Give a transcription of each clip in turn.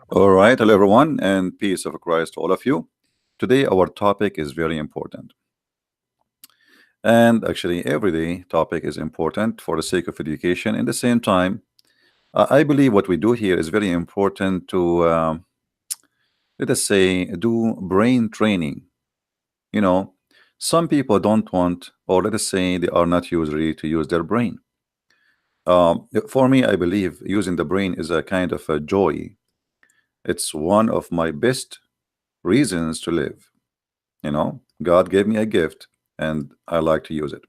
All right, hello everyone, and peace of Christ to all of you. Today, our topic is very important, and actually, everyday topic is important for the sake of education. In the same time, I believe what we do here is very important to, let us say, do brain training. You know, some people don't want, or let us say, they are not usually to use their brain. For me, I believe using the brain is a kind of a joy. It's one of my best reasons to live. God gave me a gift and I like to use it.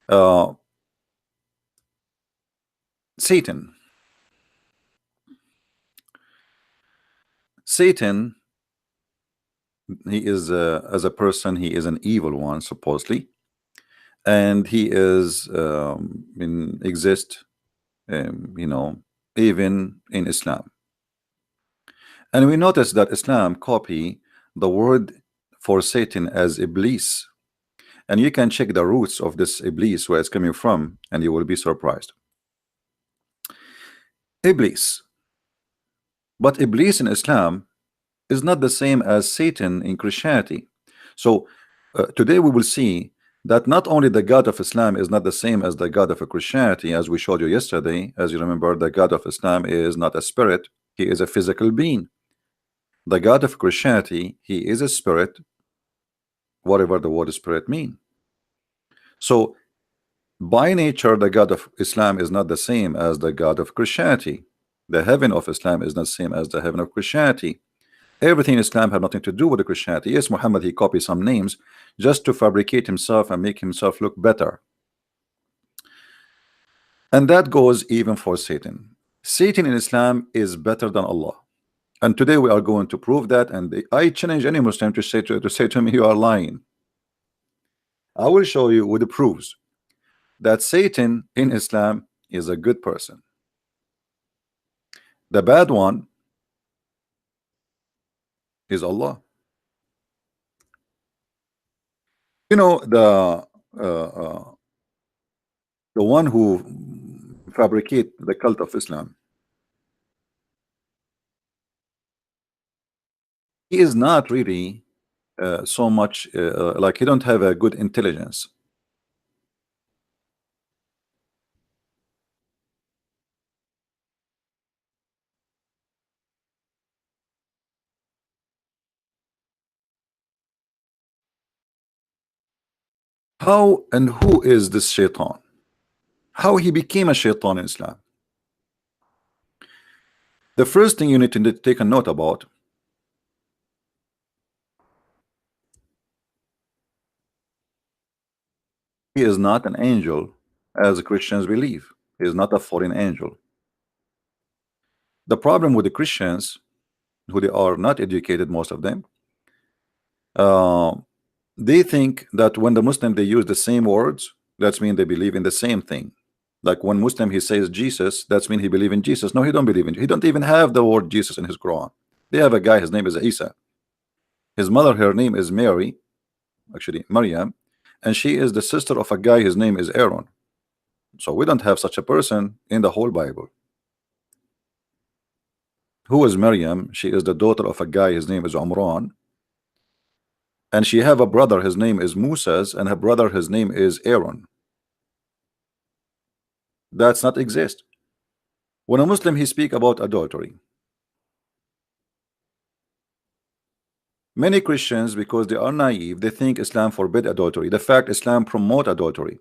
uh, Satan. Satan, he is as a person, he is an evil one supposedly, and he is in exist, even in Islam. And we notice that Islam copy the word for Satan as Iblis, and you can check the roots of this Iblis, where it's coming from, and you will be surprised. Iblis. But Iblis in Islam is not the same as Satan in Christianity. So today we will see that not only the God of Islam is not the same as the God of Christianity, as we showed you yesterday. As you remember, the God of Islam is not a spirit, he is a physical being. The God of Christianity, he is a spirit, whatever the word spirit mean. So by nature, the God of Islam is not the same as the God of Christianity. The heaven of Islam is not the same as the heaven of Christianity. Everything in Islam had nothing to do with the Christianity. Yes, Muhammad, he copied some names just to fabricate himself and make himself look better. And that goes even for Satan. Satan in Islam is better than Allah. And today we are going to prove that. And I challenge any Muslim to say to me, you are lying. I will show you with the proofs that Satan in Islam is a good person. The bad one is Allah. You know, the one who fabricate the cult of Islam, he is not really so much like he don't have a good intelligence. How and who is this shaitan? How he became a shaitan in Islam? The first thing you need to take a note about, he is not an angel as Christians believe. He is not a fallen angel. The problem with the Christians, who they are not educated, most of them, uh, they think that when the Muslim they use the same words, that's mean they believe in the same thing. Like when Muslim he says Jesus, that's mean he believe in Jesus. No, he don't believe in. He don't even have the word Jesus in his Quran. They have a guy, his name is Isa. His mother, her name is Mary, actually Maryam, and she is the sister of a guy, his name is Aaron. So we don't have such a person in the whole Bible. Who is Maryam? She is the daughter of a guy, his name is Umran, and she have a brother, his name is Moses, and her brother, his name is Aaron. That's not exist. When a Muslim he speak about adultery, many Christians, because they are naive, they think Islam forbid adultery. The fact Islam promote adultery.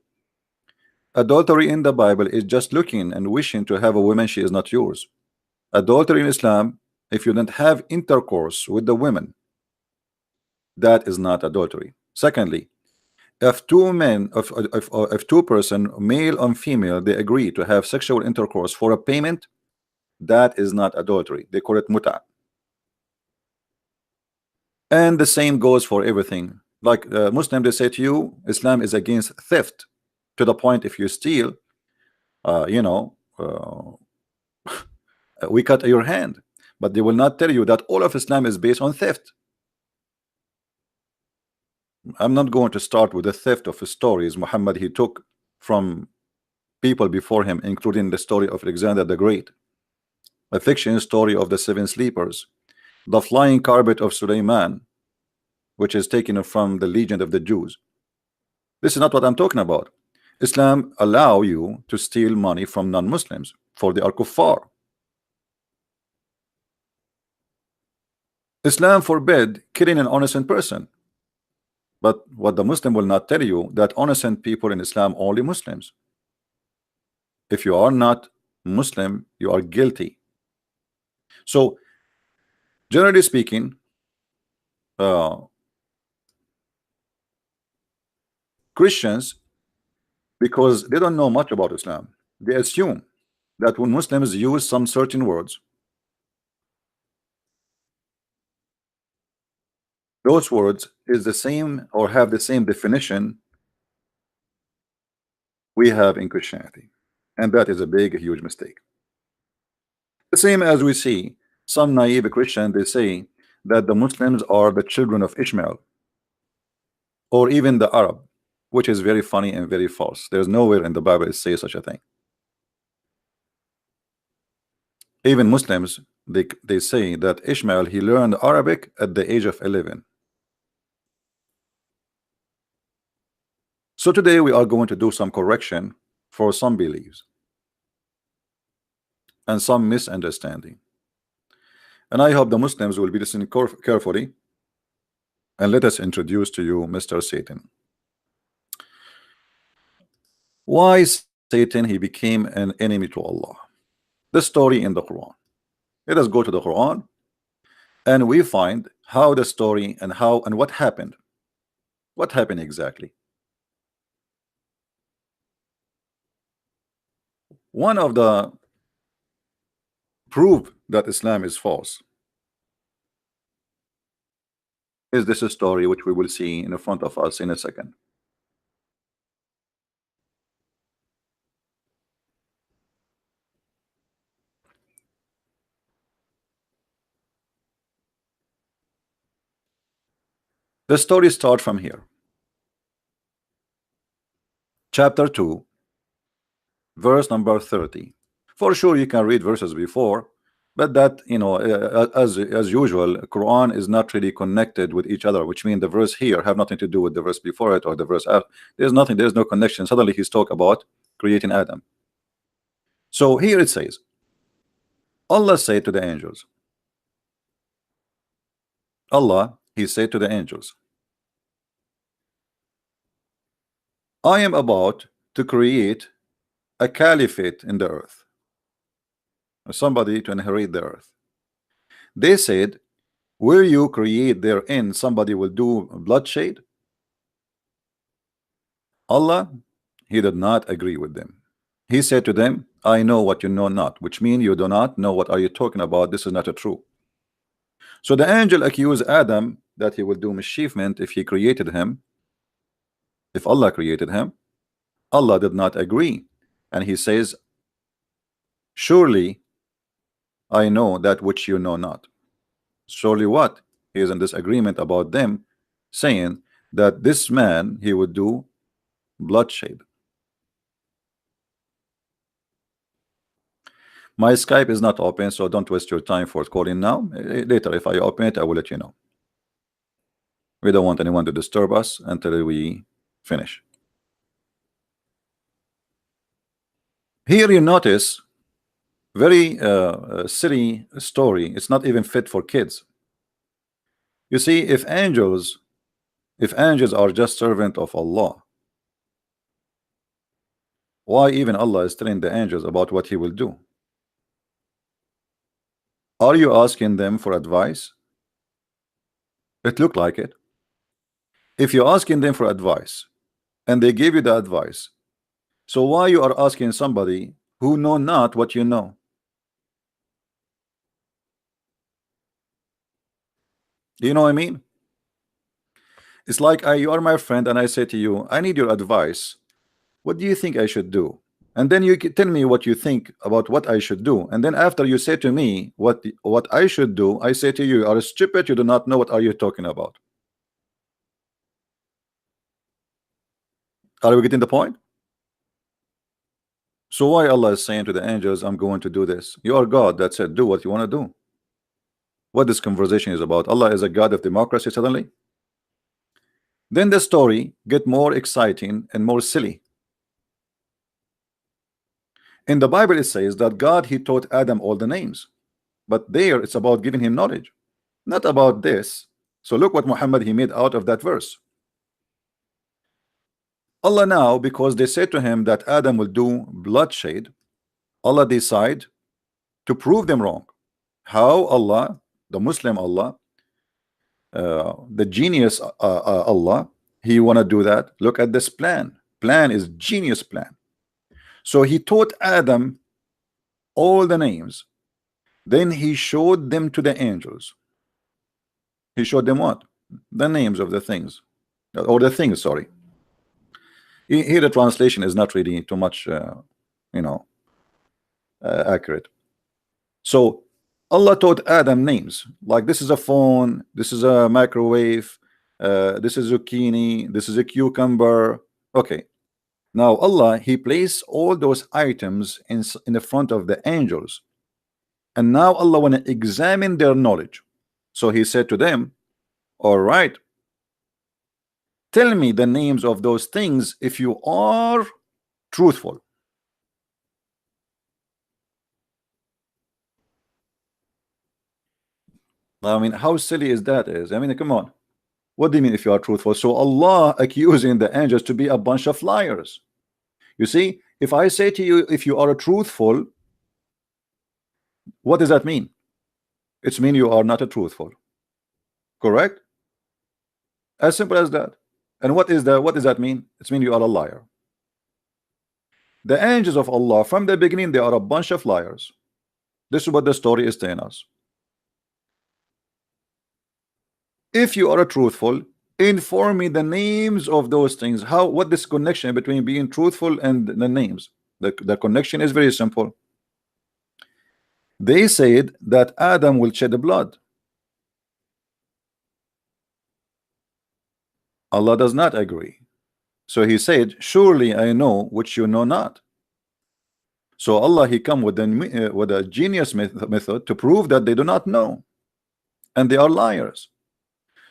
Adultery in the Bible is just looking and wishing to have a woman she is not yours. Adultery in Islam, if you don't have intercourse with the women, that is not adultery. Secondly, if two men, if two person, male and female, they agree to have sexual intercourse for a payment, that is not adultery. They call it muta. And the same goes for everything. Like Muslim, they say to you, Islam is against theft, to the point if you steal, uh, you know, uh, we cut your hand. But they will not tell you that all of Islam is based on theft. I'm not going to start with the theft of stories Muhammad he took from people before him, including the story of Alexander the Great. a fiction story of the seven sleepers, the flying carpet of Suleiman, which is taken from the legend of the Jews. This is not what I'm talking about. Islam allow you to steal money from non-Muslims, for they are kuffar. Islam forbid killing an innocent person. But what the Muslim will not tell you, that innocent people in Islam only Muslims. If you are not Muslim, you are guilty. So generally speaking, Christians, because they don't know much about Islam, they assume that when Muslims use some certain words, those words is the same or have the same definition we have in Christianity, and that is a big huge mistake. The same as we see some naive Christian, they say that the Muslims are the children of Ishmael, or even the Arab, which is very funny and very false. There's nowhere in the Bible it says such a thing. Even Muslims, they say that Ishmael, he learned Arabic at the age of 11. So today we are going to do some correction for some beliefs and some misunderstanding, and I hope the Muslims will be listening carefully. And let us introduce to you Mr. Satan. Why Satan he became an enemy to Allah? The story in the Quran. Let us go to the Quran and we find how the story and how and what happened. What happened exactly? One of the proof that Islam is false is this story, which we will see in front of us in a second. The story starts from here. Chapter 2, verse number 30. For sure you can read verses before, but that, you know, as usual, Quran is not really connected with each other, which means the verse here have nothing to do with the verse before it or the verse after. There's nothing, there's no connection. Suddenly he's talking about creating Adam. So here it says, Allah said to the angels, Allah, he said to the angels, I am about to create a caliphate in the earth, somebody to inherit the earth. They said, will you create therein somebody will do bloodshed? Allah, he did not agree with them. He said to them, I know what you know not, which means you do not know what are you talking about. This is not a true. So the angel accused Adam that he will do mischievement if he created him, if Allah created him. Allah did not agree, and he says, surely I know that which you know not. Surely what? He is in disagreement about them, saying that this man he would do bloodshed. My Skype is not open, so don't waste your time for calling now. Later, if I open it, I will let you know. We don't want anyone to disturb us until we finish. Here you notice very silly story. It's not even fit for kids. You see, if angels are just servant of Allah, why even Allah is telling the angels about what he will do? Are you asking them for advice? It looked like it. If you're asking them for advice and they give you the advice, so why you are asking somebody who know not what you know? Do you know what I mean? It's like you are my friend and I say to you, I need your advice. What do you think I should do? And then you tell me what you think about what I should do. And then after you say to me what I should do, I say to you, you are stupid, you do not know what are you talking about. Are we getting the point? So why Allah is saying to the angels, I'm going to do this? You are God, that's it, do what you want to do. What this conversation is about? Allah is a God of democracy suddenly? Then the story get more exciting and more silly. In the Bible it says that God, he taught Adam all the names, but there it's about giving him knowledge, not about this. So look what Muhammad he made out of that verse. Allah now, because they said to him that Adam will do bloodshed, Allah decide to prove them wrong. How? Allah, the Muslim Allah, the genius Allah, he wanna do that. Look at this plan is genius plan. So he taught Adam all the names, then he showed them to the angels. He showed them what? The names of the things, or the things, sorry. Here the translation is not really too much you know, accurate. So Allah taught Adam names, like this is a phone, this is a microwave, this is zucchini, this is a cucumber. Okay, now Allah, he placed all those items in the front of the angels, and now Allah want to examine their knowledge. So he said to them, all right, tell me the names of those things if you are truthful. I mean, how silly is that? I mean, come on. What do you mean if you are truthful? So Allah accusing the angels to be a bunch of liars. You see, if I say to you, if you are truthful, what does that mean? It's mean you are not a truthful. Correct? As simple as that. And what does that mean? It's mean you are a liar. The angels of Allah from the beginning, they are a bunch of liars. This is what the story is telling us. If you are a truthful, inform me the names of those things. What this connection between being truthful and the names? The connection is very simple. They said that Adam will shed blood. Allah does not agree. So he said, surely I know which you know not. So Allah, he come with a genius method to prove that they do not know, and they are liars.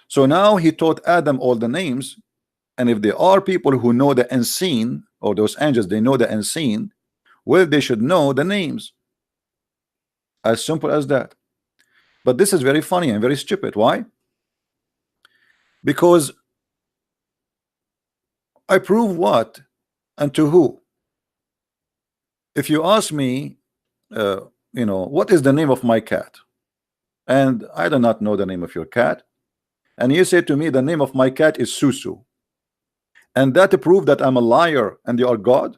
So now he taught Adam all the names, and if there are people who know the unseen, or those angels, they know the unseen, well, they should know the names. As simple as that. But this is very funny and very stupid. Why? Because I prove what and to who? If you ask me, you know, what is the name of my cat? And I do not know the name of your cat. And you say to me, the name of my cat is Susu. And that prove that I'm a liar and you are God?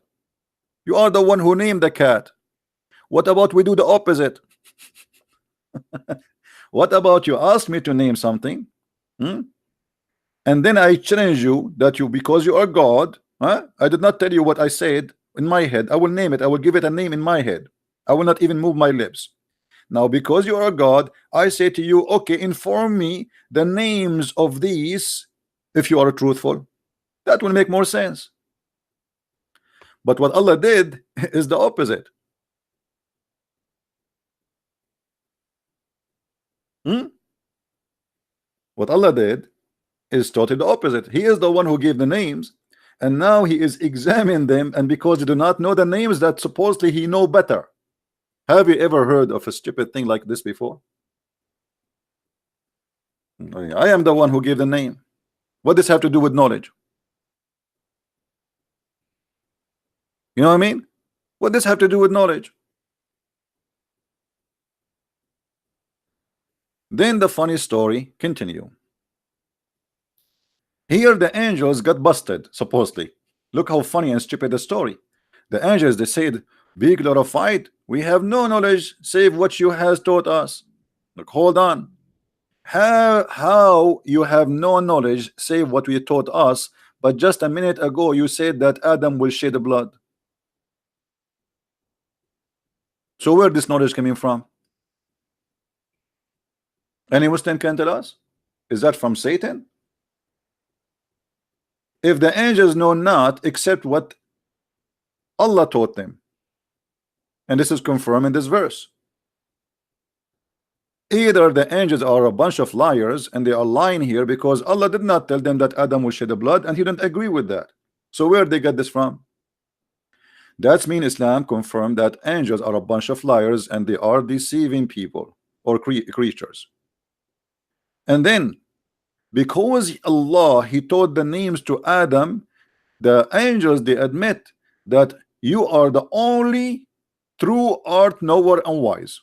You are the one who named the cat. What about we do the opposite? What about you ask me to name something? And then I challenge you that because you are God, I did not tell you what I said in my head. I will name it. I will give it a name in my head. I will not even move my lips. Now, because you are God, I say to you, okay, inform me the names of these if you are truthful. That will make more sense. But what Allah did is the opposite. What Allah did is totally the opposite. He is the one who gave the names, and now he is examining them, and because they do not know the names that supposedly he know better. Have you ever heard of a stupid thing like this before? I am the one who gave the name. What does this have to do with knowledge? You know what I mean? What does this have to do with knowledge? Then the funny story continue. Here the angels got busted, supposedly. Look how funny and stupid the story. The angels, they said, be glorified. We have no knowledge save what you has taught us. Look, hold on. How you have no knowledge save what we taught us, but just a minute ago you said that Adam will shed blood. So where this knowledge coming from? Any Muslim can tell us? Is that from Satan? If the angels know not except what Allah taught them, And this is confirmed in this verse. Either the angels are a bunch of liars and they are lying here because Allah did not tell them that Adam will shed the blood, and he didn't agree with that. So where they get this from? That's mean Islam confirmed that angels are a bunch of liars and they are deceiving people or creatures. And then because Allah he taught the names to Adam, the angels they admit that you are the only true art knower and wise.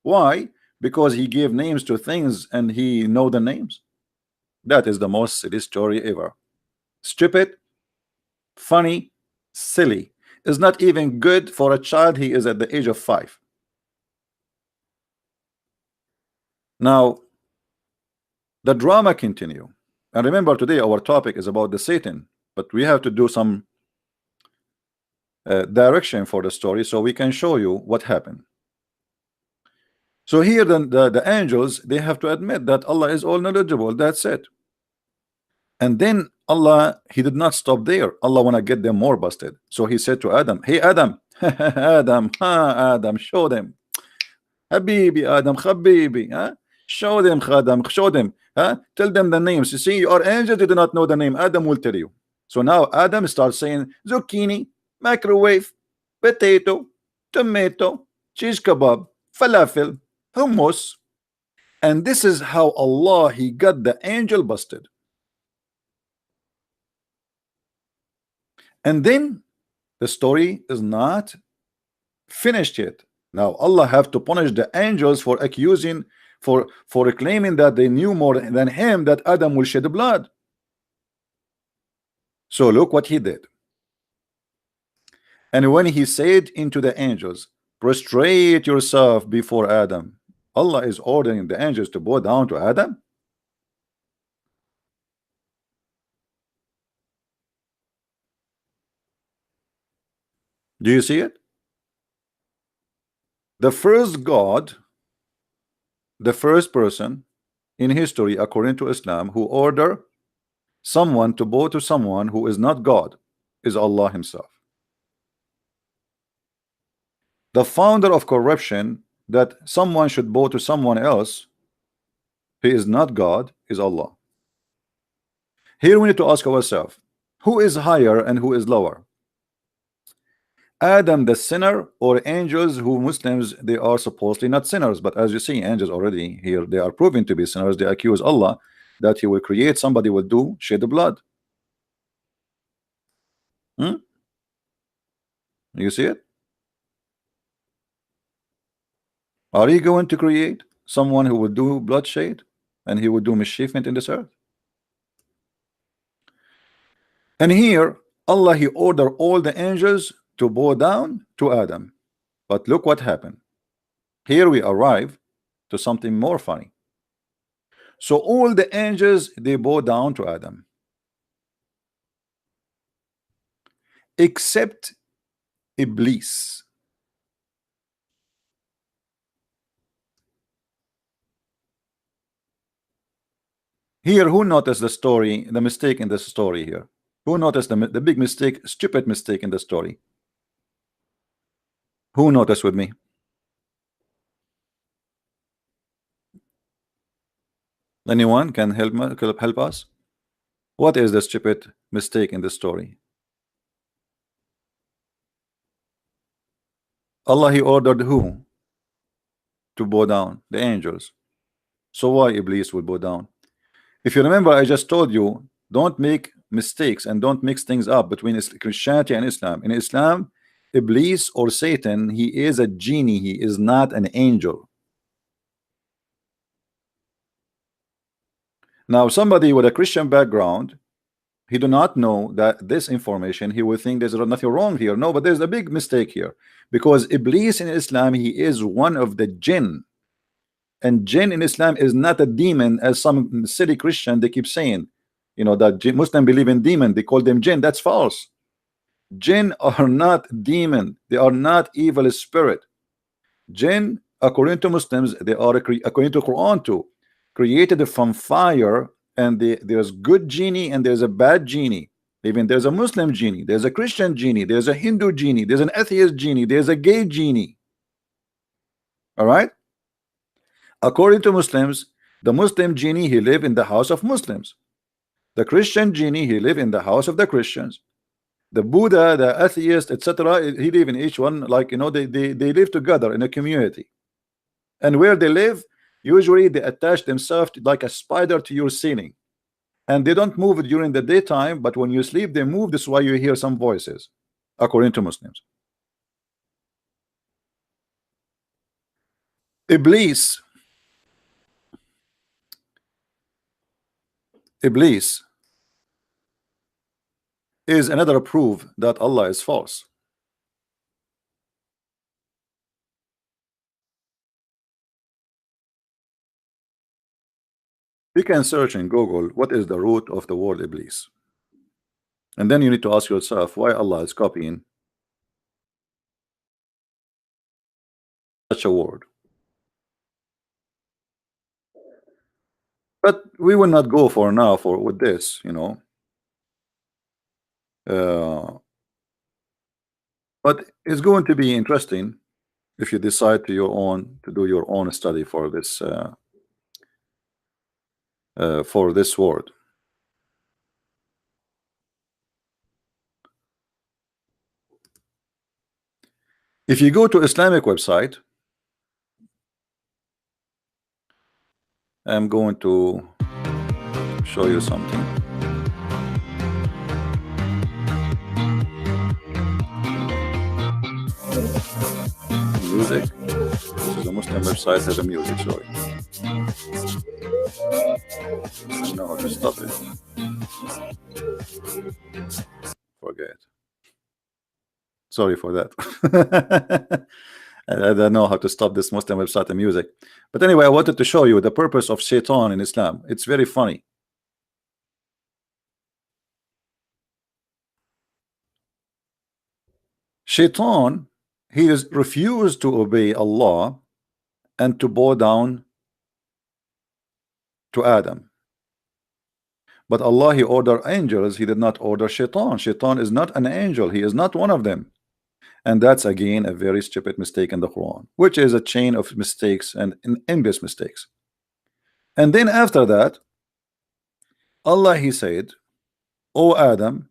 Why? Because he gave names to things and he know the names. That is the most silly story ever. Stupid, funny, silly. Is not even good for a child. He is at the age of 5. Now the drama continue. And remember, today our topic is about the Satan, but we have to do some direction for the story so we can show you what happened. So here the angels they have to admit that Allah is all knowledgeable. That's it. And then Allah he did not stop there. Allah wanna get them more busted. So he said to Adam, hey Adam, Adam, show them. Habibi Adam, Habibi, huh? Show them, Khadam, show them, huh? Tell them the names. You see, your angels they do not know the name. Adam will tell you. So now Adam starts saying zucchini, microwave, potato, tomato, cheese kebab, falafel, hummus. And this is how Allah he got the angel busted. And then the story is not finished yet. Now Allah have to punish the angels for accusing, for claiming that they knew more than him that Adam will shed blood. So look what he did. And when he said into the angels, prostrate yourself before Adam, Allah is ordering the angels to bow down to Adam. Do you see it? The first God, the first person in history according to Islam who order someone to bow to someone who is not God is Allah himself. The founder of corruption that someone should bow to someone else who is not God is Allah. Here we need to ask ourselves, who is higher and who is lower? Adam the sinner, or angels who Muslims they are supposedly not sinners, but as you see angels already here they are proven to be sinners. They accuse Allah that he will create somebody will do shed the blood. You see it? Are you going to create someone who will do bloodshed and he will do mischievement in this earth? And here Allah he ordered all the angels to bow down to Adam. But look what happened. Here we arrive to something more funny. So all the angels they bow down to Adam except Iblis. Here who noticed the story, the mistake in this story here? Who noticed the big mistake, stupid mistake in the story? Who noticed with me? Anyone can help us? What is the stupid mistake in the story? Allah he ordered who to bow down? The angels. So why Iblis will bow down? If you remember, I just told you don't make mistakes and don't mix things up between Christianity and Islam. In Islam, Iblis or Satan, he is a genie, he is not an angel. Now somebody with a Christian background, he do not know that this information, he will think there's nothing wrong here. No, but there's a big mistake here, because Iblis in Islam, he is one of the jinn, and jinn in Islam is not a demon as some silly Christian they keep saying, you know, that Muslim believe in demon, they call them jinn. That's false. Jinn are not demon, they are not evil spirit. Jinn according to Muslims, they are according to Quran too, created from fire, and there's good genie and there's a bad genie. Even there's a Muslim genie, there's a Christian genie, there's a Hindu genie, there's an atheist genie, there's a gay genie. All right. According to Muslims, the Muslim genie, he live in the house of Muslims. The Christian genie, he live in the house of the Christians. The Buddha, the atheist, etc., he live in each one, like, you know, they live together in a community. And where they live, usually they attach themselves to, like a spider, to your ceiling. And they don't move during the daytime, but when you sleep they move. This is why you hear some voices, according to Muslims. Iblis, Iblis is another proof that Allah is false. You can search in Google what is the root of the word Iblis, and then you need to ask yourself why Allah is copying such a word. But we will not go for now for with this, you know. uh, but it's going to be interesting if you decide to do your own study for this word. If you go to Islamic website, I'm going to show you something. Music. This is a Muslim website, has a music, sorry. I don't know how to stop it. Forget. Sorry for that. I don't know how to stop this Muslim website and music. But anyway, I wanted to show you the purpose of shaitan in Islam. It's very funny. Shaitan, he is refused to obey Allah and to bow down to Adam. But Allah, he ordered angels, he did not order shaitan. Shaitan is not an angel, he is not one of them. And that's again a very stupid mistake in the Quran, which is a chain of mistakes and envious mistakes. And then after that, Allah, he said, O Adam,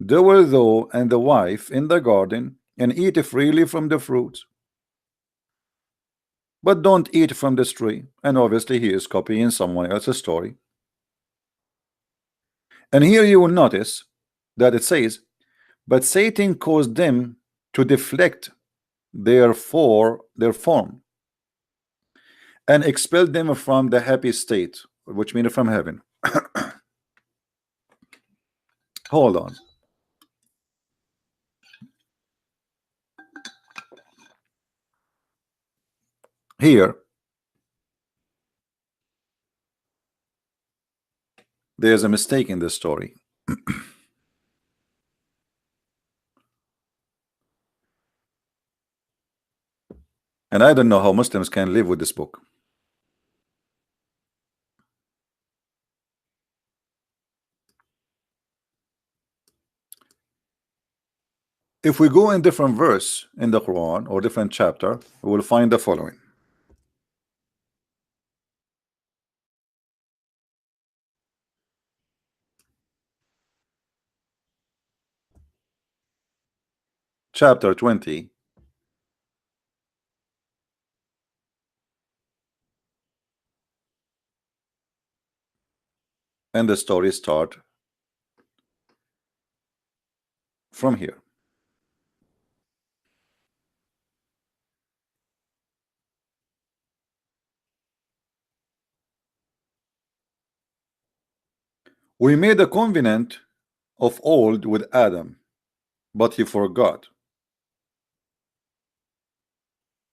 dwell thou and the wife in the garden and eat freely from the fruit, but don't eat from this tree. And obviously he is copying someone else's story. And here you will notice that it says, but Satan caused them to deflect their form and expelled them from the happy state, which means from heaven. Hold on. Here, there's a mistake in this story. And I don't know how Muslims can live with this book. If we go in different verse in the Quran or different chapter, we will find the following. Chapter 20, and the story start from here. We made a covenant of old with Adam, but he forgot.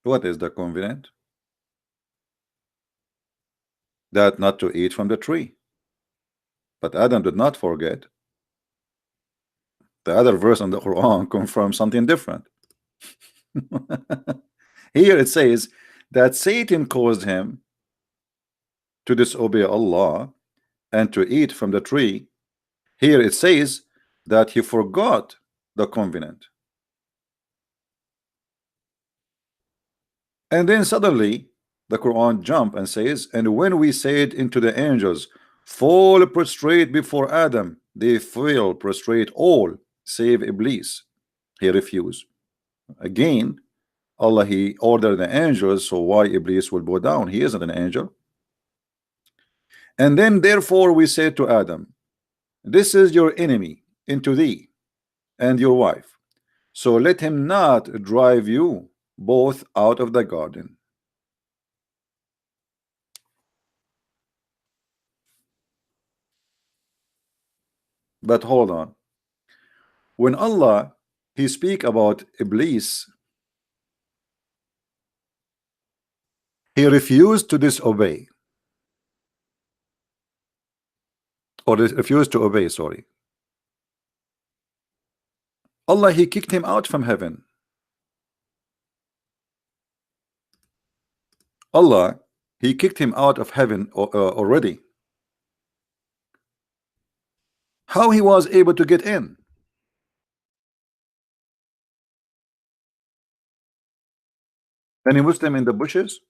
What is the covenant? That not to eat from the tree. But Adam did not forget. The other verse in the Quran confirms something different. Here it says that Satan caused him to disobey Allah and to eat from the tree. Here it says that he forgot the covenant. And then suddenly the Quran jump and says, and when we said into the angels, fall prostrate before Adam, they fell prostrate all save Iblis. He refused. Again, Allah, he ordered the angels, so why Iblis will bow down? He isn't an angel. And then therefore we said to Adam, this is your enemy into thee and your wife, so let him not drive you both out of the garden. But hold on, when Allah he speak about Iblis, he refused to disobey, or refused to obey, sorry. Allah he kicked him out from heaven. Allah he kicked him out of heaven already. How he was able to get in? Any Muslim in the bushes?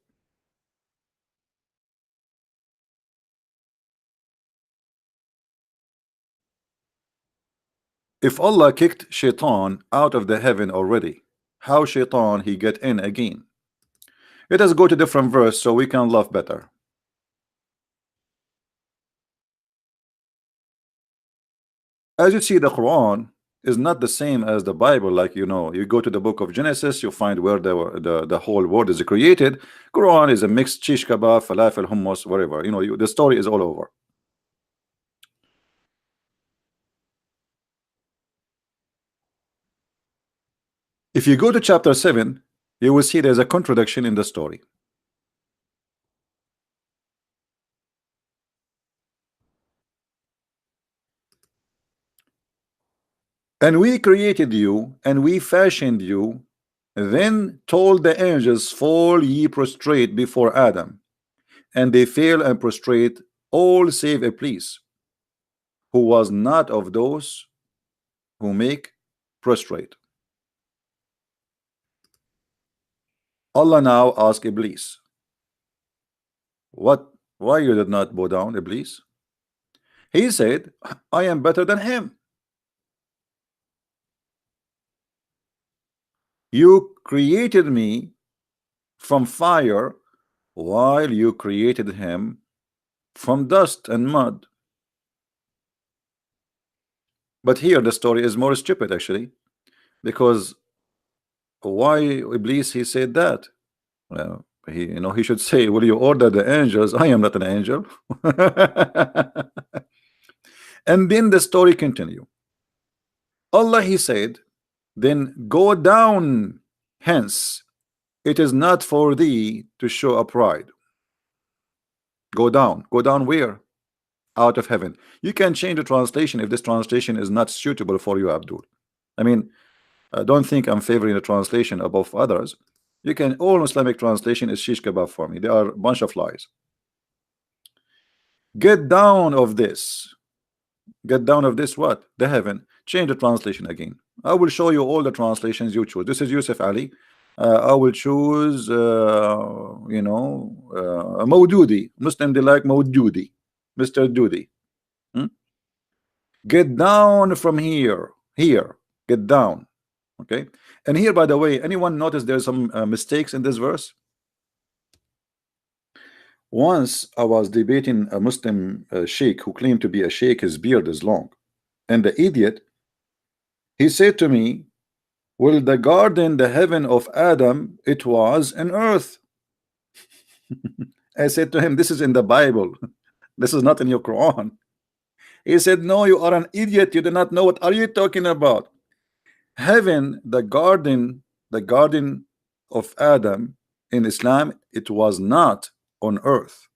If Allah kicked Shaitan out of the heaven already, how Shaitan he get in again? Let us go to different verse so we can laugh better. As you see, the Quran is not the same as the Bible. Like, you know, you go to the book of Genesis, you find where the whole world is created. Quran is a mixed shish kebab, falafel, hummus, whatever. You know, the story is all over. If you go to chapter 7, you will see there's a contradiction in the story. And we created you, and we fashioned you, then told the angels, fall ye prostrate before Adam. And they fell and prostrate, all save Iblis, who was not of those who make prostrate. Allah now asked Iblis, what? Why you did not bow down, Iblis? He said, I am better than him. You created me from fire, while you created him from dust and mud. But here the story is more stupid actually, because why Iblis he said that? Well, he, you know, he should say, will you order the angels? I am not an angel. And then the story continue. Allah he said, then go down hence, it is not for thee to show a pride. Go down where? Out of heaven. You can change the translation if this translation is not suitable for you, Abdul. I mean, don't think I'm favoring the translation above others. You can, all Islamic translation is shish kebab for me. They are a bunch of lies. Get down of this. Get down of this what? The heaven. Change the translation again. I will show you all the translations you choose. This is Yusuf Ali. I will choose you know, Maududi. Muslim they like Maududi, Mr. Dudi. Hmm? Get down from here. Here. Get down. Okay. And here, by the way, anyone notice there's some mistakes in this verse? Once I was debating a Muslim sheikh who claimed to be a sheikh, his beard is long, and the idiot he said to me, well, the garden, the heaven of Adam, it was an earth. I said to him, this is in the Bible, this is not in your Quran. He said, no, you are an idiot, you do not know, what are you talking about? Heaven, the garden of Adam in Islam, it was not on earth.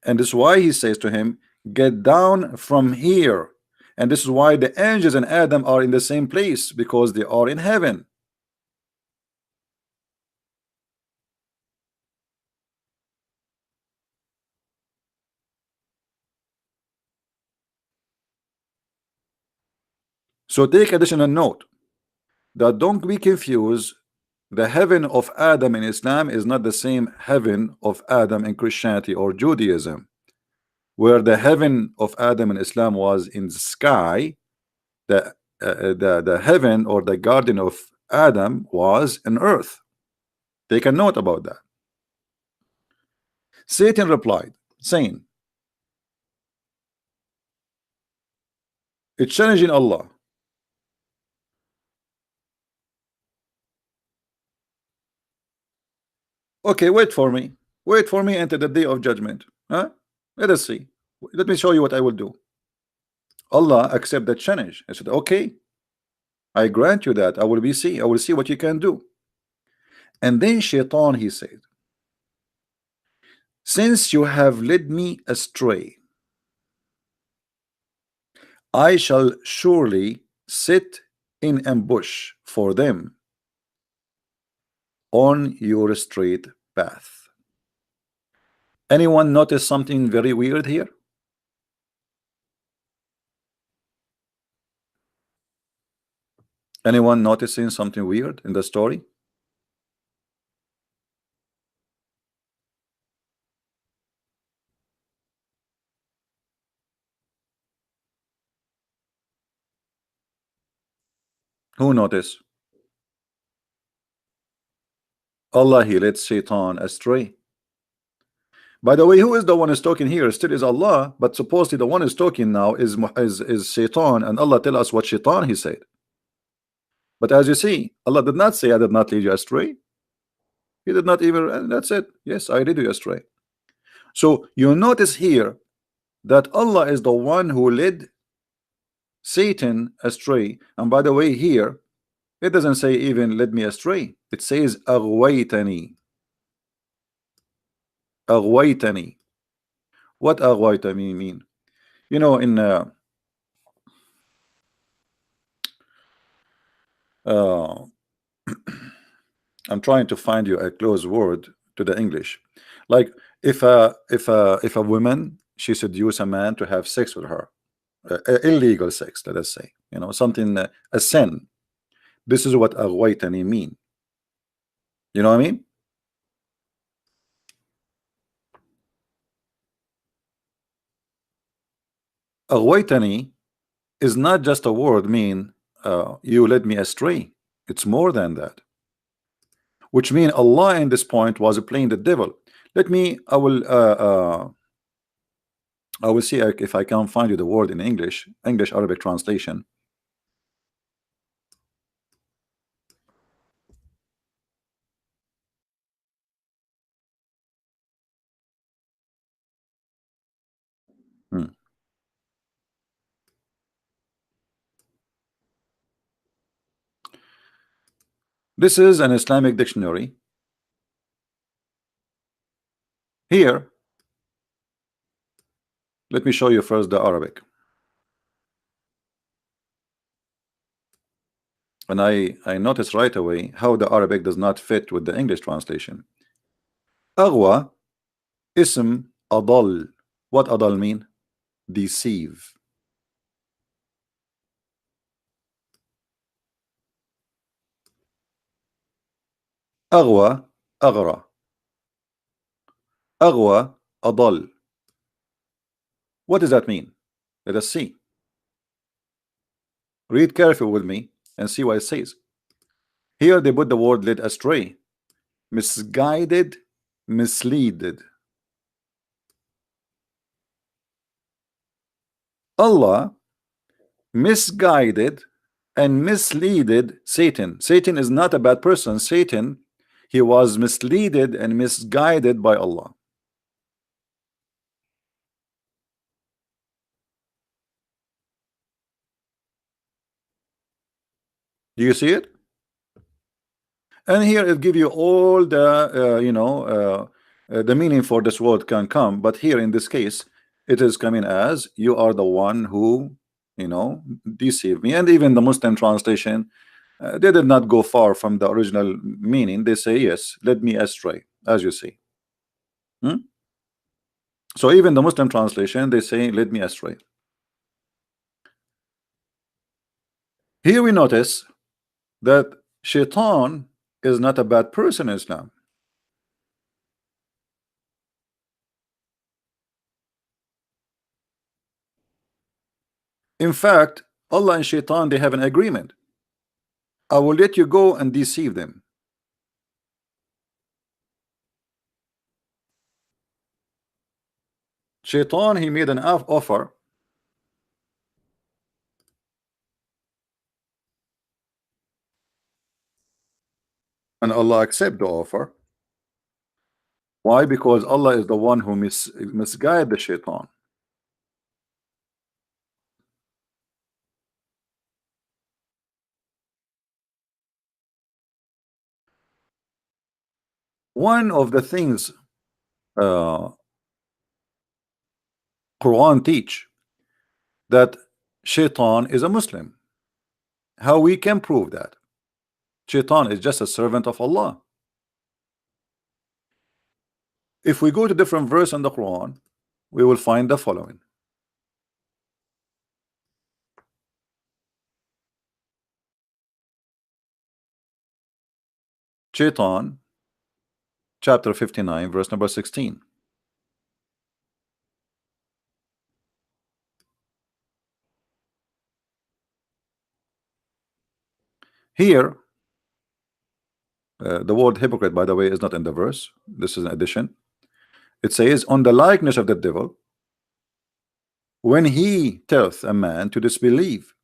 And this is why he says to him, get down from here. And this is why the angels and Adam are in the same place, because they are in heaven. So take additional note that don't be confused The heaven of Adam in Islam is not the same heaven of Adam in Christianity or Judaism, where the heaven of Adam in Islam was in the sky. The heaven or the garden of Adam was in earth. Take a note about that. Satan replied, saying, it's challenging Allah. Okay, wait for me. Wait for me until the day of judgment. Huh? Let us see. Let me show you what I will do. Allah accept that challenge. I said, okay, I grant you that. I will see what you can do. And then Shaitan, he said, since you have led me astray, I shall surely sit in ambush for them on your straight path. Anyone notice something very weird here? Anyone noticing something weird in the story? Who noticed? Allah, he led Shaitan astray. By the way, who is the one who's talking here? Still is Allah, but supposedly the one who's talking now is Shaitan, and Allah tell us what Shaitan he said. But as you see, Allah did not say, I did not lead you astray. He did not even, and that's it. Yes, I led you astray. So you notice here that Allah is the one who led Satan astray. And by the way, here it doesn't say even led me astray. It says aghwaytani. Aghwaytani. What aghwaytani mean? You know, in I'm trying to find you a close word to the English. Like if a woman, she seduce a man to have sex with her, illegal sex, let us say, you know, something a sin. This is what aghwaytani mean. You know what I mean? Aghwaytani is not just a word mean you led me astray. It's more than that. Which mean Allah in this point was playing the devil. Let me, I will see if I can find you the word in English Arabic translation. This is an Islamic dictionary. Here, let me show you first the Arabic. And I noticed right away how the Arabic does not fit with the English translation. Aghwa, ism adal. What adal mean? Deceive. Aghwa, aghra. Aghwa, adal. What does that mean? Let us see. Read carefully with me and see what it says. Here they put the word led astray, misguided, misleaded. Allah misguided and misleaded Satan. Satan is not a bad person. Satan, he was misleaded and misguided by Allah. Do you see it? And here it give you all the the meaning for this word can come, but here in this case it is coming as you are the one who deceive me. And even the Muslim translation, they did not go far from the original meaning. They say yes, led me astray, as you see. So even the Muslim translation, they say led me astray. Here we notice that Shaitan is not a bad person in Islam. In fact, Allah and Shaitan, they have an agreement. I will let you go and deceive them. Shaitan, he made an offer, and Allah accept the offer. Why? Because Allah is the one who misguide the Shaitan. One of the things uh, Quran teach that Shaitan is a Muslim. How we can prove that? Shaitan is just a servant of Allah. If we go to different verse in the Quran, we will find the following. Shaitan, chapter 59, verse number 16. Here, the word hypocrite, by the way, is not in the verse. This is an addition. It says, on the likeness of the devil, when he telleth a man to disbelieve,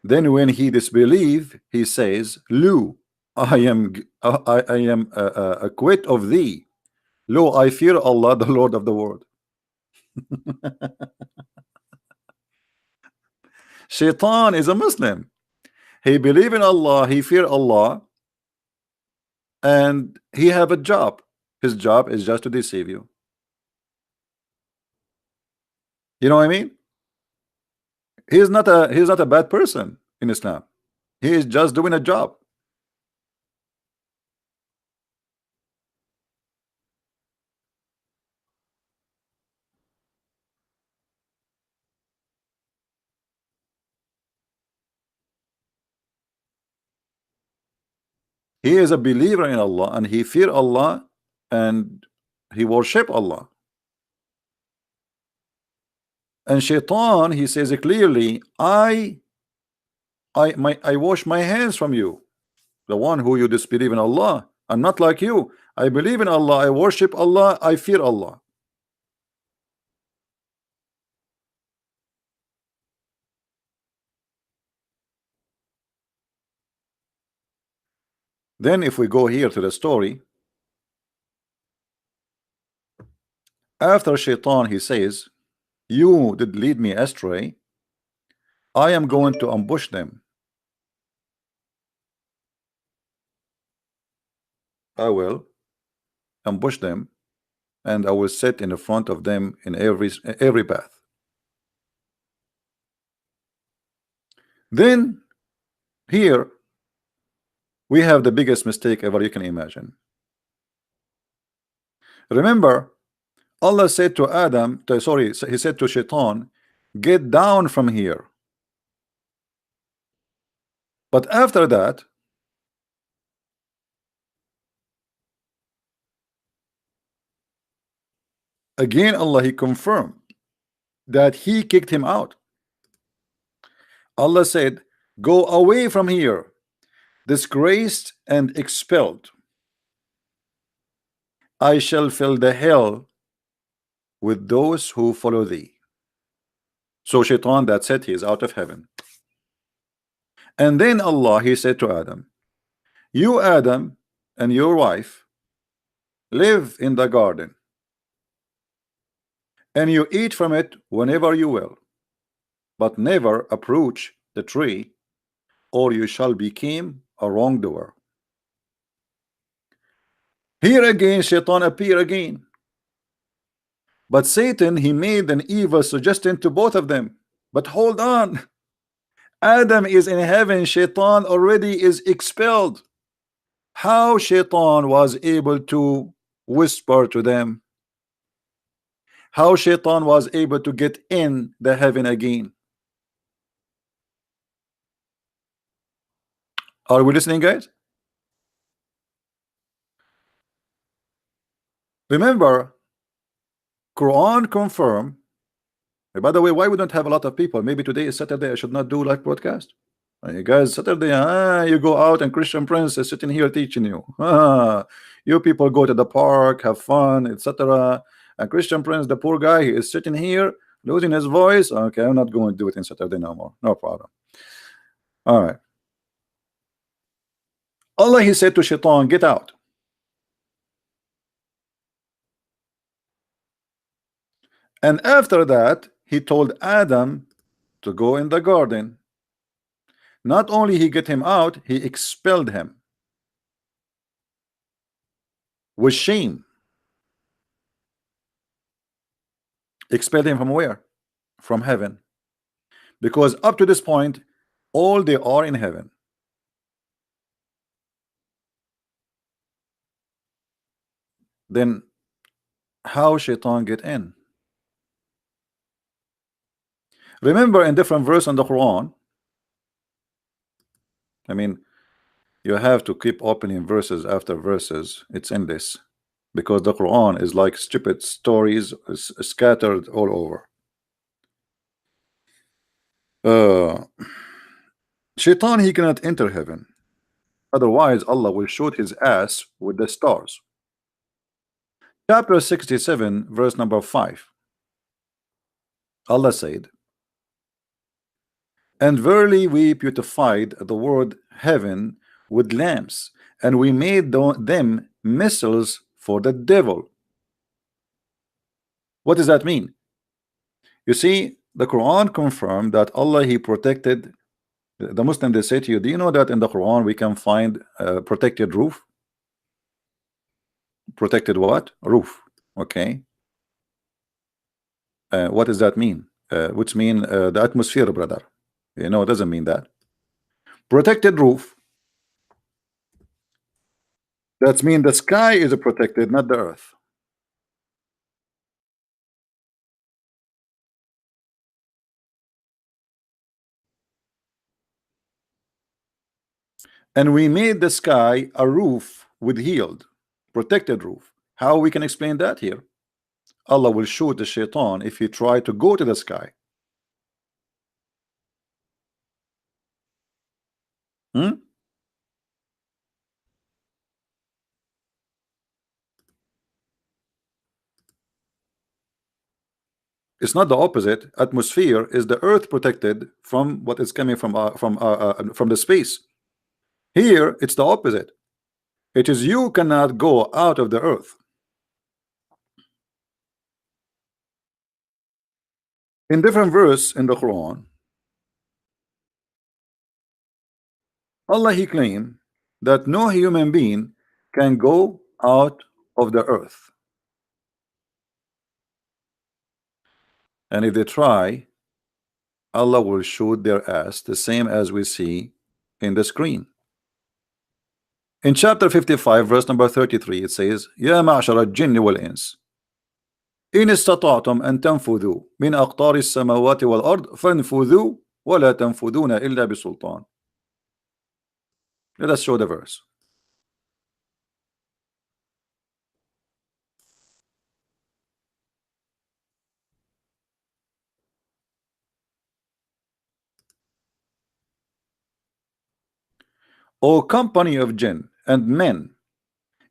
then when he disbelieve, he says, Lo, I am acquit of thee. Lo, I fear Allah, the Lord of the world. Shaitan is a Muslim. He believe in Allah, he fear Allah, and he have a job. His job is just to deceive you. You know what I mean? He's not a bad person in Islam. He is just doing a job. He is a believer in Allah and he fear Allah and he worship Allah. And Shaitan, he says clearly, I wash my hands from you, the one who you disbelieve in Allah. I'm not like you. I believe in Allah, I worship Allah, I fear Allah. Then if we go here to the story, after Shaitan, he says, you did lead me astray, I am going to ambush them. I will ambush them and I will sit in the front of them in every path. Then here we have the biggest mistake ever you can imagine. Remember, Allah said to Adam, he said to Shaitan, get down from here. But after that, again Allah, he confirmed that he kicked him out. Allah said, go away from here, disgraced and expelled. I shall fill the hell with those who follow thee. So Shaitan, that's it, he is out of heaven. And then Allah, he said to Adam, you Adam and your wife live in the garden and you eat from it whenever you will, but never approach the tree or you shall become a wrongdoer. Here again Shaitan appear again, but Satan, he made an evil suggestion to both of them. But hold on, Adam is in heaven, Shaitan already is expelled. How Shaitan was able to whisper to them? How Shaitan was able to get in the heaven again? Are we listening, guys? Remember, Quran confirm. By the way, why we don't have a lot of people? Maybe today is Saturday. I should not do live broadcast. You guys, Saturday, you go out and Christian Prince is sitting here teaching you. You people go to the park, have fun, etc. And Christian Prince, the poor guy, he is sitting here losing his voice. Okay, I'm not going to do it in Saturday no more. No problem. All right. Allah, he said to Shaitan, get out. And after that, he told Adam to go in the garden. Not only he get him out, he expelled him with shame. Expelled him from where? From heaven. Because up to this point, all they are in heaven. Then how Shaitan get in? Remember in different verse in the Quran, I mean, you have to keep opening verses after verses. It's endless because the Quran is like stupid stories scattered all over. Shaitan, he cannot enter heaven, otherwise Allah will shoot his ass with the stars. Chapter 67 verse number 5, Allah said, and verily we beautified the word heaven with lamps, and we made them missiles for the devil. What does that mean? You see, the Quran confirmed that Allah, he protected the Muslim. They say to you, do you know that in the Quran we can find a protected roof? Protected what? Roof. Okay. What does that mean? Which mean the atmosphere, brother. You know, it doesn't mean that. Protected roof. That means the sky is protected, not the earth. And we made the sky a roof with healed, protected roof. How we can explain that here? Allah will shoot the shaitan if he try to go to the sky. It's not the opposite. Atmosphere is the earth protected from what is coming from the space. Here it's the opposite. It is you cannot go out of the earth. In different verse in the Quran, Allah, he claimed that no human being can go out of the earth, and if they try, Allah will shoot their ass, the same as we see in the screen. In chapter 55 verse number 33, it says, يا معشر الجن والإنس إن استطعتم أن تنفذوا من أقطار السماوات والأرض فانفذوا ولا تنفذون إلا بسلطان. Let us show the verse. O company of jinn and men,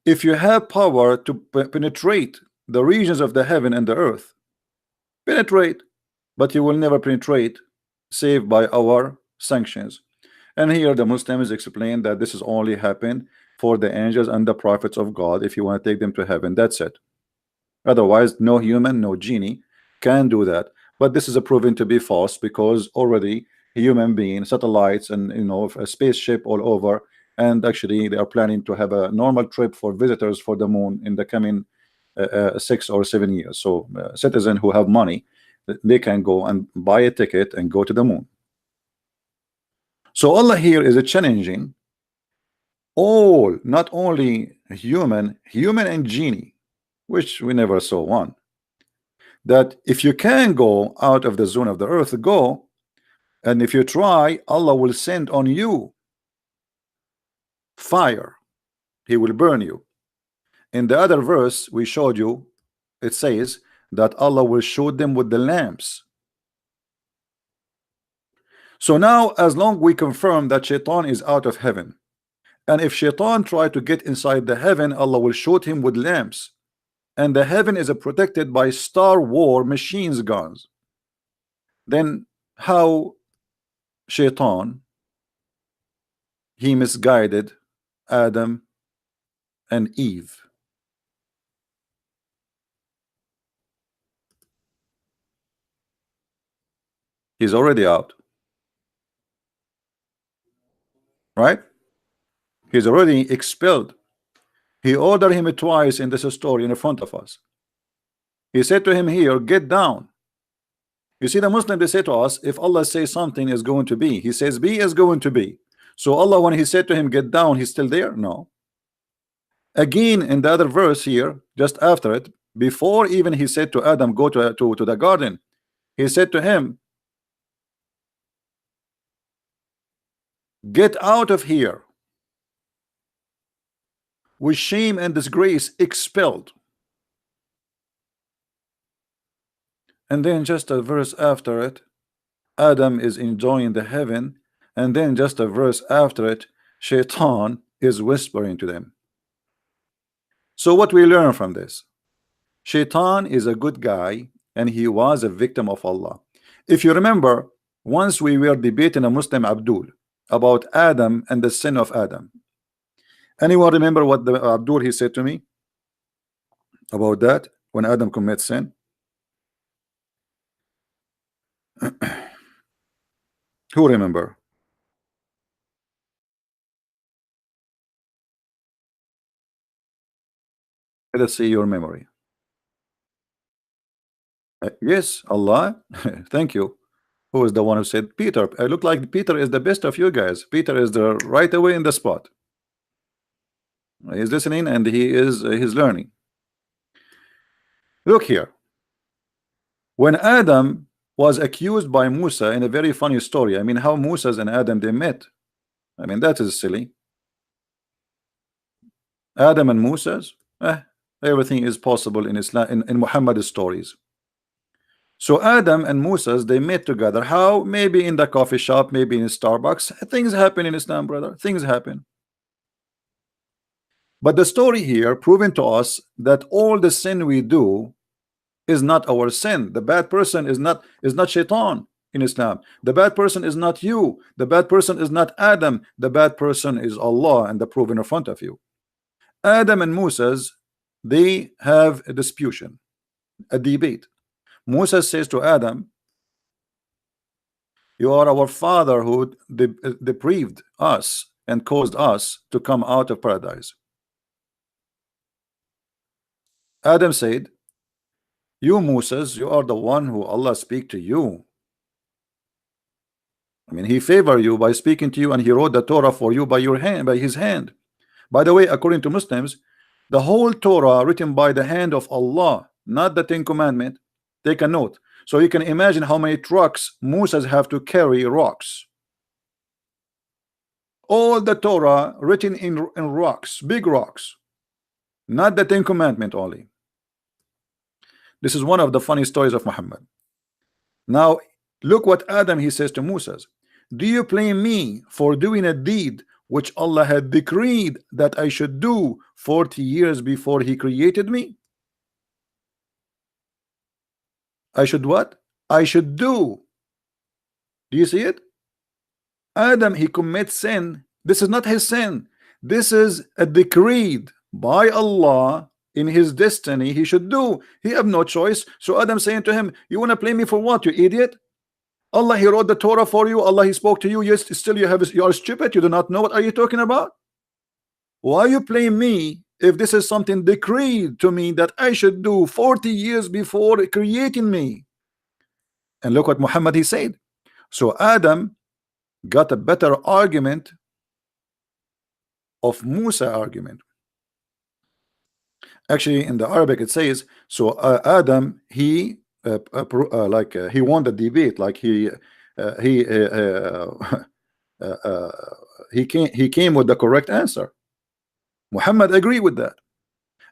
if you have power to penetrate the regions of the heaven and the earth, penetrate, but you will never penetrate save by our sanctions. And here the Muslims explain that this is only happened for the angels and the prophets of God. If you want to take them to heaven, that's it. Otherwise, no human, no genie can do that. But this is proven to be false because already human beings, satellites, and a spaceship all over, and actually they are planning to have a normal trip for visitors for the moon in the coming 6 or 7 years. So citizens who have money, they can go and buy a ticket and go to the moon. So Allah here is challenging all, not only human and genie, which we never saw one, that if you can go out of the zone of the earth, go, and if you try, Allah will send on you fire. He will burn you. in the other verse we showed you, it says that Allah will shoot them with the lamps. So now, as long we confirm that Shaitan is out of heaven, and if Shaitan try to get inside the heaven, Allah will shoot him with lamps, and the heaven is protected by Star War machines guns, then how Shaitan he misguided Adam and Eve? He's already out, right? He's already expelled. He ordered him twice in this story in front of us. He said to him here, get down. You see, the Muslim, they say to us, if Allah says something is going to be, he says be is going to be. So Allah, when he said to him get down, he's still there? No. Again, in the other verse here, just after it, before even he said to Adam, go to the garden, he said to him, get out of here. With shame and disgrace, expelled. And then just a verse after it, Adam is enjoying the heaven, and then just a verse after it, Shaitan is whispering to them. So what we learn from this, Shaitan is a good guy, and he was a victim of Allah. If you remember, once we were debating a Muslim Abdul about Adam and the sin of Adam. Anyone remember what the Abdul he said to me about that when Adam commits sin? Who remember? Let's see your memory. Yes, Allah. Thank you. Who is the one who said Peter? I look like Peter is the best of you guys. Peter is the right away in the spot. He's listening and he is he's learning. Look here. When Adam was accused by Musa in a very funny story, I mean, how Musa and Adam they met. I mean, that is silly. Adam and Musa's, everything is possible in Islam, in Muhammad's stories. So Adam and Moses, they met together. How? Maybe in the coffee shop, maybe in Starbucks. Things happen in Islam, brother. Things happen. But the story here proving to us that all the sin we do is not our sin. The bad person is not Shaitan in Islam. The bad person is not you. The bad person is not Adam. The bad person is Allah, and the proof in front of you. Adam and Moses, they have a disputation, a debate. Moses says to Adam, you are our father who deprived us and caused us to come out of paradise. Adam said, you Moses, you are the one who Allah speak to you. I mean, he favored you by speaking to you, and he wrote the Torah for you by your hand, by his hand. By the way, according to Muslims, the whole Torah written by the hand of Allah, not the Ten Commandments. Take a note. So you can imagine how many trucks Moses have to carry rocks. All the Torah written in rocks, big rocks, not the Ten Commandments only. This is one of the funny stories of Muhammad. Now look what Adam he says to Moses. Do you blame me for doing a deed which Allah had decreed that I should do 40 years before he created me? I should what? I should do. Do you see it? Adam, he commits sin. This is not his sin. This is a decreed by Allah in his destiny he should do. He have no choice. So Adam saying to him, you want to blame me for what, you idiot? Allah, he wrote the Torah for you. Allah, he spoke to you. Yes, still you are stupid. You do not know what are you talking about? Why you blame me if this is something decreed to me that I should do 40 years before creating me? And look what Muhammad he said. So Adam got a better argument of Musa argument. Actually, in the Arabic it says, so Adam he he won the debate, like he came with the correct answer. Muhammad agreed with that.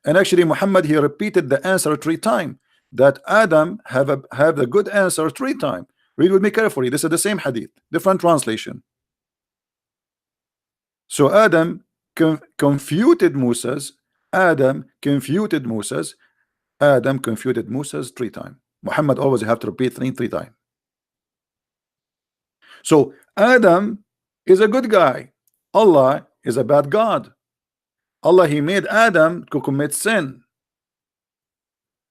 And actually Muhammad, he repeated the answer 3 times, that Adam have the good answer 3 times. Read with me carefully. This is the same hadith, different translation. So Adam confuted Moses. Adam confuted Moses. Adam confuted Moses 3 times. Muhammad always have to repeat three times. So Adam is a good guy. Allah is a bad God. Allah, he made Adam to commit sin.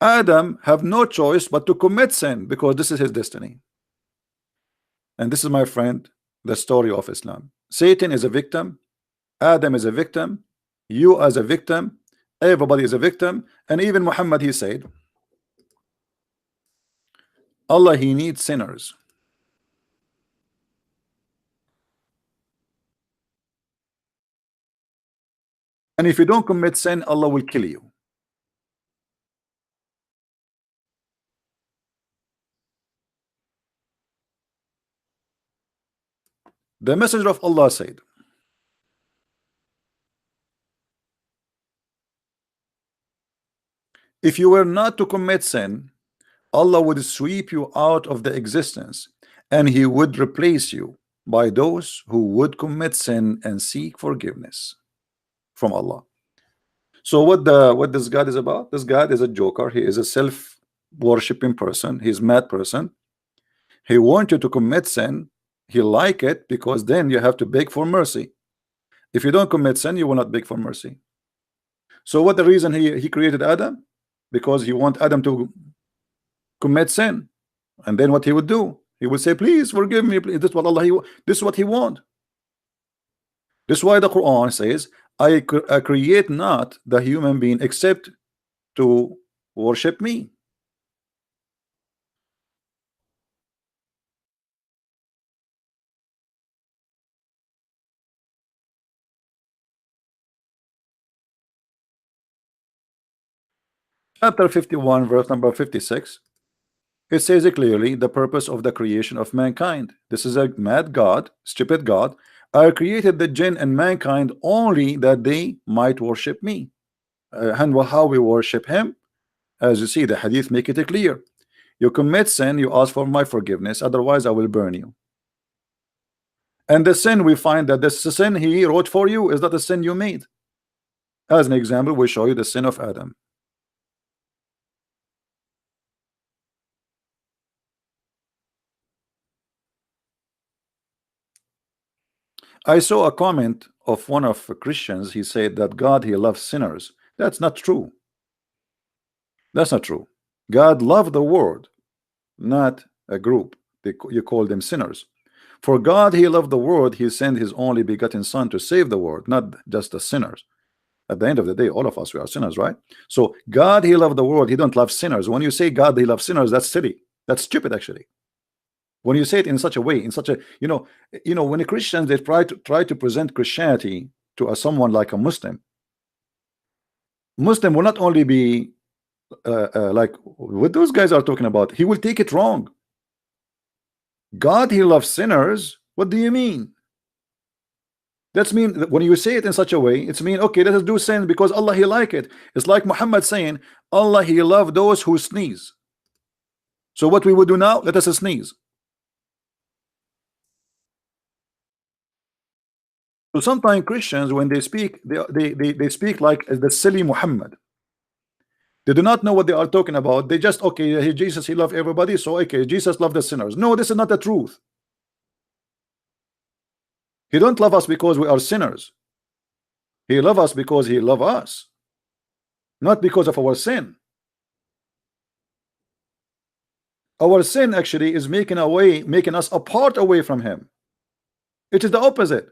Adam have no choice but to commit sin because this is his destiny. And this is, my friend, the story of Islam. Satan is a victim. Adam is a victim. You as a victim. Everybody is a victim. And even Muhammad, he said, Allah, he needs sinners. And if you don't commit sin, Allah will kill you. The messenger of Allah said, if you were not to commit sin, Allah would sweep you out of the existence, and he would replace you by those who would commit sin and seek forgiveness from Allah. So what this God is about? This God is a joker. He is a self-worshipping person. He's a mad person. He wants you to commit sin. He like it because then you have to beg for mercy. If you don't commit sin, you will not beg for mercy. So what the reason he created Adam? Because he want Adam to commit sin. And then what he would do? He would say, please forgive me. Please. This is what Allah, this is what he want. This is why the Quran says, I create not the human being except to worship me. Chapter 51, verse number 56. It says it clearly, the purpose of the creation of mankind. This is a mad God, stupid God. I created the jinn and mankind only that they might worship me. And how we worship him? As you see, the hadith make it clear. You commit sin, you ask for my forgiveness, otherwise I will burn you. And the sin, we find that this sin he wrote for you is not the sin you made. As an example, we show you the sin of Adam. I saw a comment of one of the Christians. He said that God, he loves sinners. That's not true. That's not true. God loved the world, not a group. You call them sinners. For God, he loved the world. He sent his only begotten son to save the world, not just the sinners. At the end of the day, all of us, we are sinners, right? So God, he loved the world. He don't love sinners. When you say God, he loves sinners, that's silly. That's stupid, actually. When you say it in such a way, in such a, when the Christians, they try to present Christianity to someone like a Muslim will not only be like what those guys are talking about, he will take it wrong. God, he loves sinners. What do you mean? That's mean that when you say it in such a way, it's mean, okay, let us do sin because Allah, he like it. It's like Muhammad saying, Allah, he love those who sneeze. So what we would do now, let us sneeze. So sometimes Christians, when they speak, they speak like the silly Muhammad. They do not know what they are talking about. They just, okay, Jesus, he loved everybody, so okay, Jesus loved the sinners. No, this is not the truth. He don't love us because we are sinners. He loves us because he loves us, not because of our sin. Our sin actually is making us apart away from him. It is the opposite.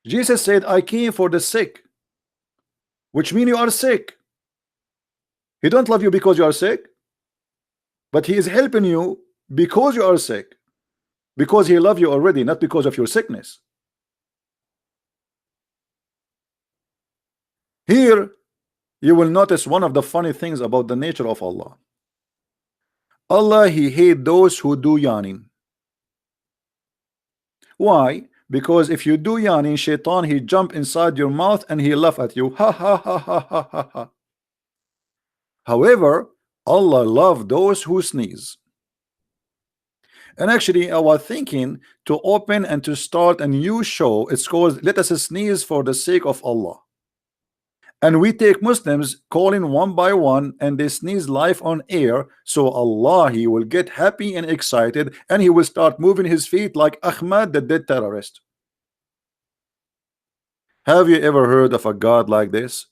Jesus said, I came for the sick, which means you are sick. He don't love you because you are sick, but he is helping you because you are sick, because he loves you already, not because of your sickness. Here you will notice one of the funny things about the nature of Allah. Allah, he hates those who do yawning. Why? because if you do yawning, shaitan, he jump inside your mouth and he laugh at you. Ha ha ha ha ha ha ha. However, Allah love those who sneeze. And actually, I was thinking to open and to start a new show. It's called Let Us Sneeze for the Sake of Allah. And we take Muslims calling one by one and they sneeze live on air. So Allah, he will get happy and excited and he will start moving his feet like Ahmad, the dead terrorist. Have you ever heard of a God like this?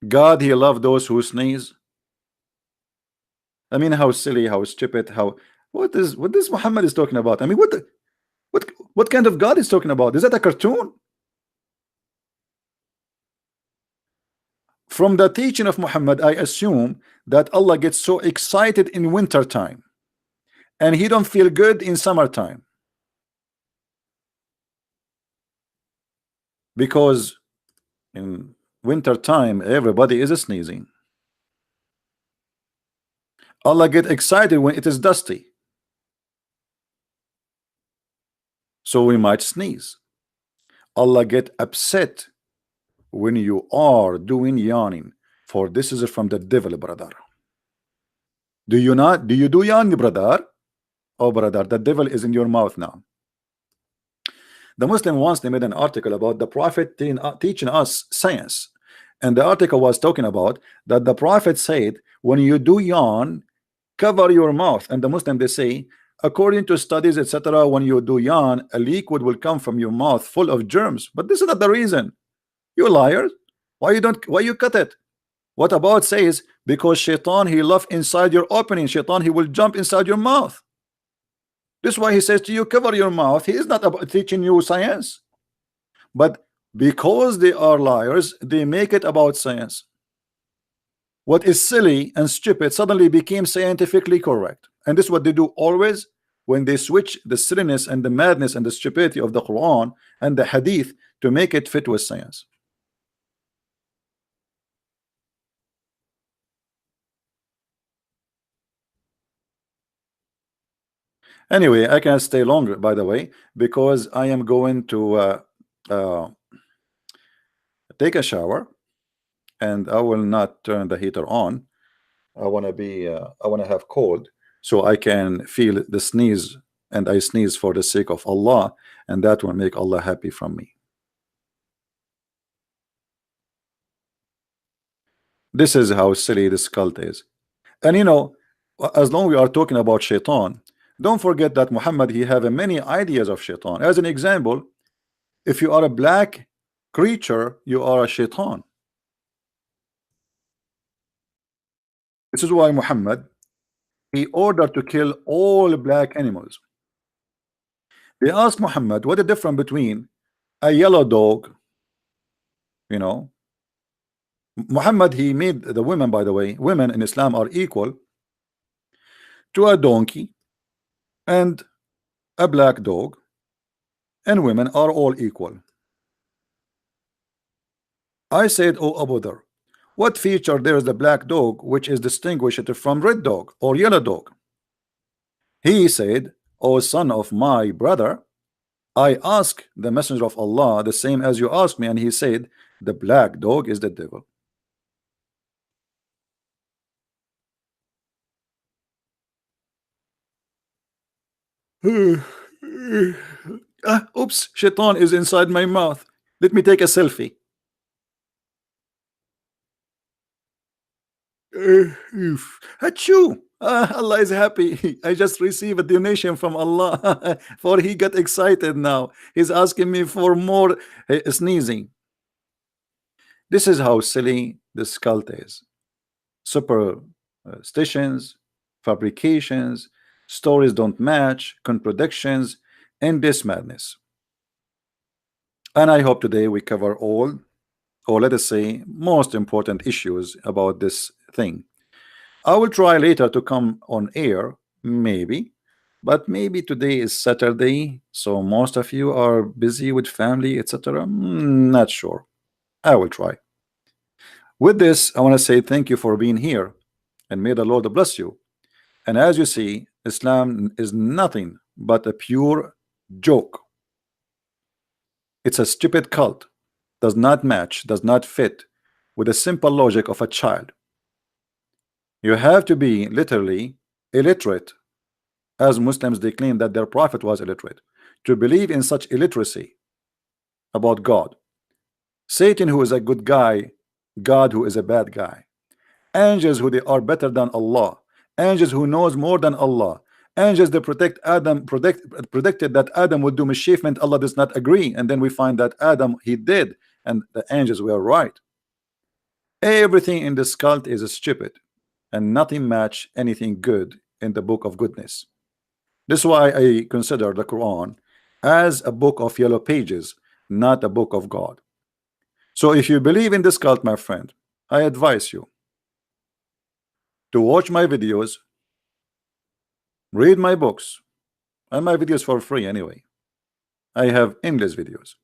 God, he loves those who sneeze. I mean, how silly, how stupid, how what this Muhammad is talking about? I mean, what kind of God is talking about? Is that a cartoon? From the teaching of Muhammad, I assume that Allah gets so excited in winter time and he don't feel good in summertime, because in winter time everybody is sneezing. Allah get excited when it is dusty, so we might sneeze. Allah get upset when you are doing yawning, for this is from the devil, brother. Do you not? Do you do yawning, brother? Oh, brother, the devil is in your mouth now. The Muslim once, they made an article about the Prophet teaching us science, and the article was talking about that the Prophet said when you do yawn, cover your mouth. And the Muslim, they say, according to studies, etc., when you do yawn, a liquid will come from your mouth full of germs. But this is not the reason. You liars. Why you cut it? What about says because shaitan, he love inside your opening, shaitan, he will jump inside your mouth. This is why he says to you, cover your mouth. He is not about teaching you science, but because they are liars, they make it about science. What is silly and stupid suddenly became scientifically correct, and this is what they do always when they switch the silliness and the madness and the stupidity of the Quran and the Hadith to make it fit with science. Anyway, I can't stay longer, by the way, because I am going to take a shower, and I will not turn the heater on. I want to have cold so I can feel the sneeze, and I sneeze for the sake of Allah, and that will make Allah happy from me. This is how silly this cult is. And you know, as long as we are talking about shaitan, don't forget that Muhammad, he have many ideas of shaitan. As an example, if you are a black creature, you are a shaitan. This is why Muhammad, he ordered to kill all black animals. They asked Muhammad, what the difference between a yellow dog, you know, Muhammad, he made the women, by the way, women in Islam are equal to a donkey and a black dog, and women are all equal. I said, oh Abu Dhar, what feature there is the black dog which is distinguished from red dog or yellow dog? He said, O son of my brother, I ask the messenger of Allah the same as you asked me, and he said, the black dog is the devil. Oops, shaitan is inside my mouth. Let me take a selfie. Achoo! Allah is happy. I just received a donation from Allah for he got excited now. He's asking me for more sneezing. This is how silly this cult is. Superstitions, fabrications, stories don't match, contradictions, and this madness. And I hope today we cover all, or let us say, most important issues about this thing. I will try later to come on air, maybe, but maybe today is Saturday, so most of you are busy with family, etc. Not sure. I will try. With this, I want to say thank you for being here, and may the Lord bless you. And as you see, Islam is nothing but a pure joke. It's a stupid cult. Does not match, does not fit with the simple logic of a child. You have to be literally illiterate, as Muslims they claim that their prophet was illiterate, to believe in such illiteracy about God. Satan, who is a good guy, God, who is a bad guy. Angels, who they are better than Allah. Angels who knows more than Allah. Angels that protect Adam, predicted that Adam would do mischievement. Allah does not agree, and then we find that Adam he did, and the angels were right. Everything in this cult is stupid, and nothing match anything good in the book of goodness. This is why I consider the Quran as a book of yellow pages, not a book of God. So if you believe in this cult, my friend, I advise you to watch my videos, read my books, and my videos for free anyway. I have endless videos.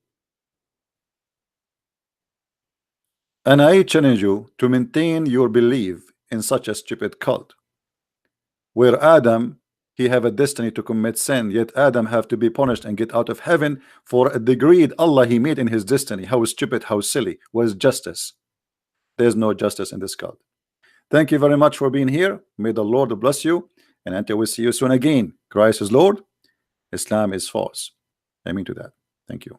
And I challenge you to maintain your belief in such a stupid cult, where Adam, he have a destiny to commit sin, yet Adam have to be punished and get out of heaven for a degree Allah he made in his destiny. How stupid, how silly. What is justice? There's no justice in this cult. Thank you very much for being here. May the Lord bless you, and until we see you soon again. Christ is Lord, Islam is false. Amen to that. Thank you.